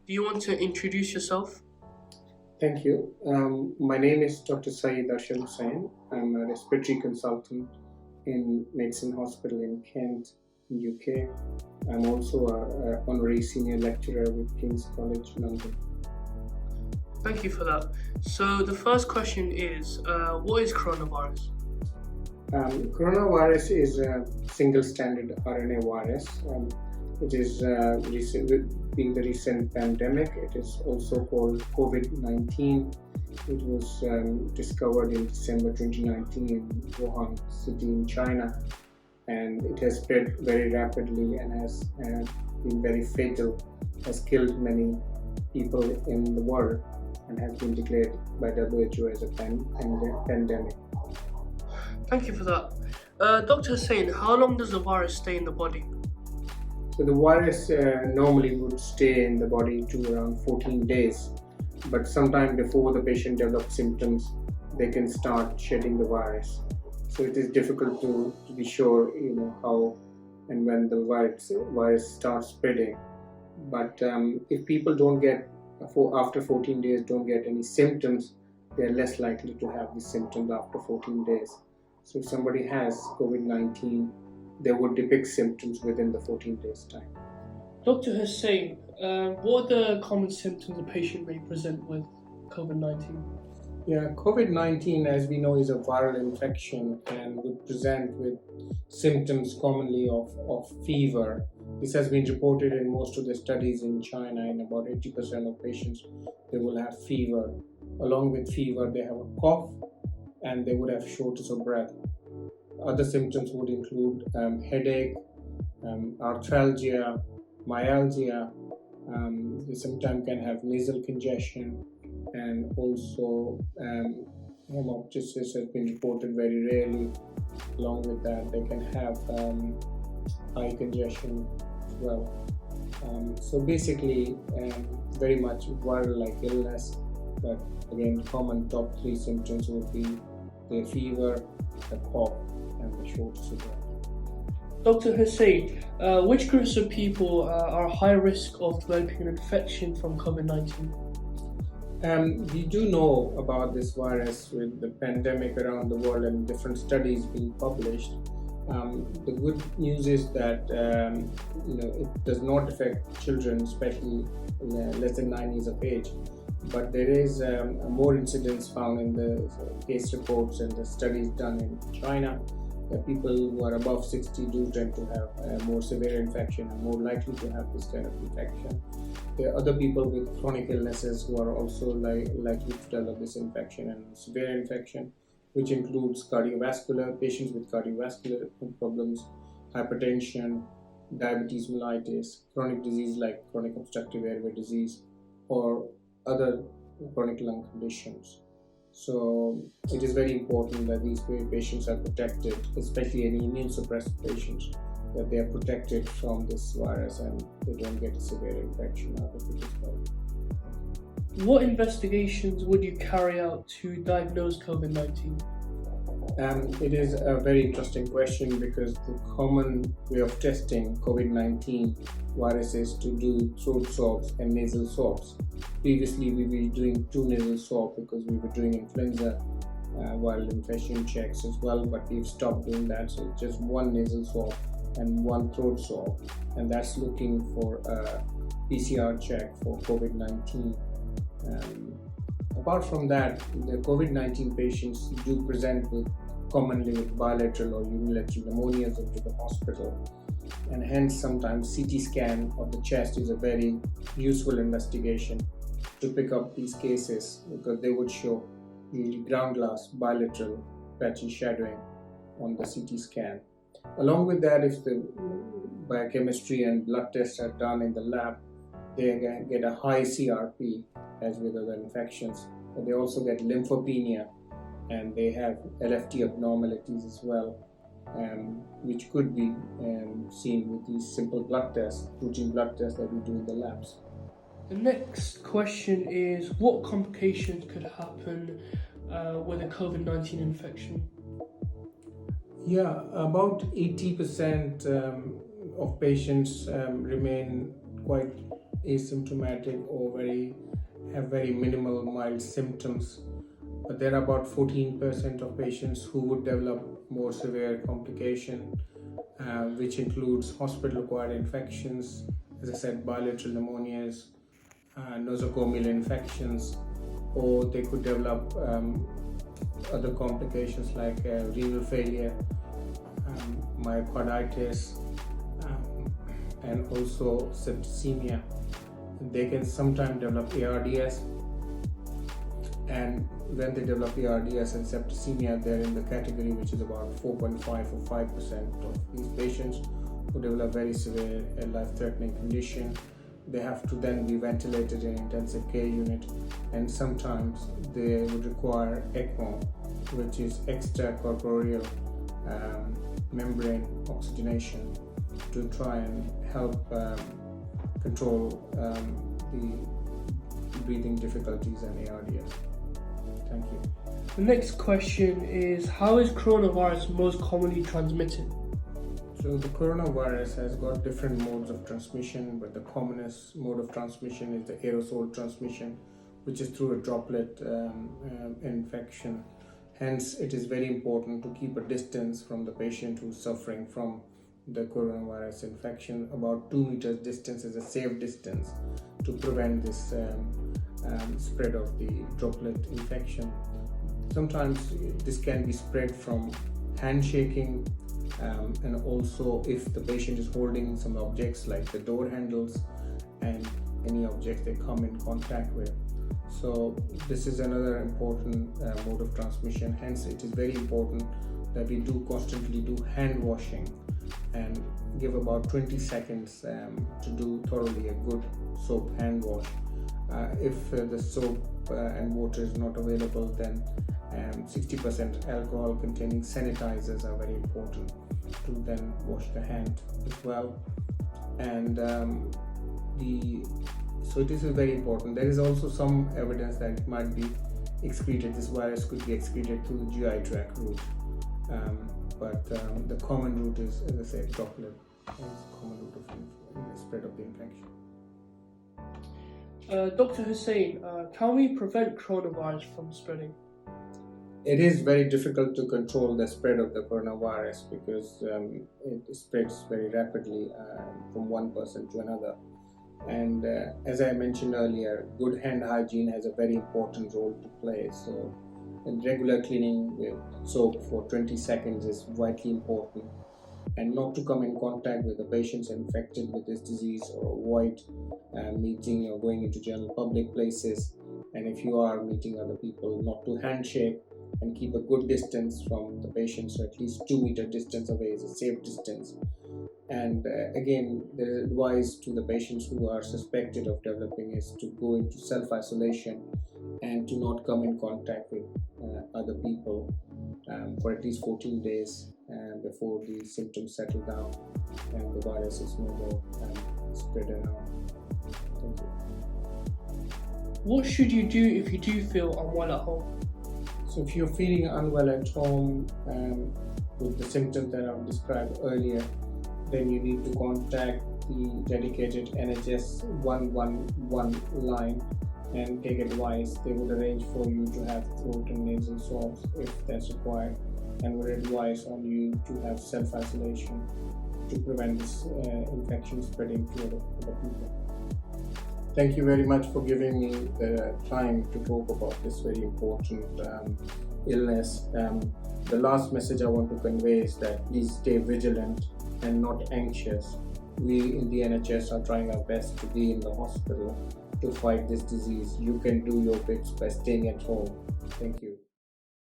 Do you want to introduce yourself? Thank you. My name is Dr. Syed Arshad Husain. I'm a respiratory consultant in Medicine Hospital in Kent, UK. I'm also an honorary senior lecturer with King's College London. Thank you for that. So the first question is, what is coronavirus? Coronavirus is a single standard RNA virus. It is being the recent pandemic. It is also called COVID-19. It was discovered in December 2019 in Wuhan city in China, and it has spread very rapidly and has been very fatal, has killed many people in the world, and has been declared by WHO as a pandemic. Thank you for that. Dr. Hussain, how long does the virus stay in the body? So the virus normally would stay in the body to around 14 days, but sometime before the patient develops symptoms, they can start shedding the virus. So it is difficult to be sure, how and when the virus starts spreading. But if people don't get after 14 days don't get any symptoms, they are less likely to have the symptoms after 14 days. So if somebody has COVID-19, they would depict symptoms within the 14 days time. Dr. Hussain, what are the common symptoms a patient may present with COVID-19? Yeah, COVID-19, as we know, is a viral infection and would present with symptoms commonly of fever. This has been reported in most of the studies in China. In about 80% of patients, they will have fever. Along with fever, they have a cough and they would have shortness of breath. Other symptoms would include headache, arthralgia, myalgia. They sometimes can have nasal congestion, and also hemoptysis has been reported very rarely. Along with that, they can have eye congestion as well. So basically, very much viral-like illness. But again, common top three symptoms would be the fever, the cough, and the shortness of breath. Dr. Hussain, which groups of people are high risk of developing an infection from COVID-19? We do know about this virus with the pandemic around the world and different studies being published. The good news is that it does not affect children, especially less than 9 years of age. But there is more incidents found in the case reports and the studies done in China that people who are above 60 do tend to have a more severe infection and more likely to have this kind of infection. There are other people with chronic illnesses who are also likely to develop this infection and severe infection, which includes patients with cardiovascular problems, hypertension, diabetes mellitus, chronic disease like chronic obstructive airway disease, or other chronic lung conditions. So it is very important that these patients are protected, especially any immune suppressed patients, that they are protected from this virus and they don't get a severe infection out of it as well. What investigations would you carry out to diagnose COVID-19? It is a very interesting question because the common way of testing COVID-19 virus is to do throat swabs and nasal swabs. Previously, we were doing 2 nasal swabs because we were doing influenza viral infection checks as well, but we've stopped doing that. So it's just 1 nasal swab and 1 throat swab, and that's looking for a PCR check for COVID-19. Apart from that, the COVID-19 patients do present commonly with bilateral or unilateral pneumonias into the hospital, and hence sometimes CT scan of the chest is a very useful investigation to pick up these cases because they would show usually ground glass bilateral patchy shadowing on the CT scan. Along with that, if the biochemistry and blood tests are done in the lab, they get a high CRP as with other infections, but they also get lymphopenia and they have LFT abnormalities as well, which could be seen with these simple blood tests, routine blood tests that we do in the labs. The next question is, what complications could happen with a COVID-19 infection? Yeah, about 80% of patients remain quite asymptomatic or have very minimal mild symptoms. But there are about 14% of patients who would develop more severe complication, which includes hospital-acquired infections, as I said, bilateral pneumonias, nosocomial infections, or they could develop other complications like renal failure, myocarditis, and also septicemia. They can sometimes develop ARDS, and when they develop ARDS and septicemia, they're in the category which is about 4.5 or 5% of these patients who develop very severe and life-threatening condition. They have to then be ventilated in intensive care unit, and sometimes they would require ECMO, which is extracorporeal membrane oxygenation, to try and help control the breathing difficulties and ARDS. Thank you. The next question is, how is coronavirus most commonly transmitted? So the coronavirus has got different modes of transmission, but the commonest mode of transmission is the aerosol transmission, which is through a droplet infection. Hence, it is very important to keep a distance from the patient who's suffering from the coronavirus infection. About 2 meters distance is a safe distance to prevent this spread of the droplet infection. Sometimes this can be spread from handshaking, and also if the patient is holding some objects like the door handles and any objects they come in contact with. So this is another important mode of transmission. Hence, it is very important that we constantly do hand washing and give about 20 seconds to do thoroughly a good soap hand wash. If the soap and water is not available, then 60% alcohol containing sanitizers are very important to then wash the hand as well. And so it is very important. There is also some evidence that it might be excreted. This virus could be excreted through the GI tract route, but the common route is, as I said, droplet is the common route of the spread of the infection. Dr. Husain, can we prevent coronavirus from spreading? It is very difficult to control the spread of the coronavirus because it spreads very rapidly from one person to another. And as I mentioned earlier, good hand hygiene has a very important role to play. So, and regular cleaning with soap for 20 seconds is vitally important. And not to come in contact with the patients infected with this disease, or avoid meeting or going into general public places. And if you are meeting other people, not to handshake, and keep a good distance from the patient. So at least 2 meter distance away is a safe distance. And again, there is advice to the patients who are suspected of developing is to go into self-isolation and to not come in contact with other people for at least 14 days before the symptoms settle down and the virus is no more spread around. Thank you. What should you do if you do feel unwell at home? So if you're feeling unwell at home with the symptoms that I've described earlier, then you need to contact the dedicated NHS 111 line and take advice. They would arrange for you to have throat and nasal swabs if that's required, and would advise on you to have self-isolation to prevent this infection spreading to other people. Thank you very much for giving me the time to talk about this very important illness. The last message I want to convey is that please stay vigilant and not anxious. We in the NHS are trying our best to be in the hospital to fight this disease. You can do your bits by staying at home. Thank you.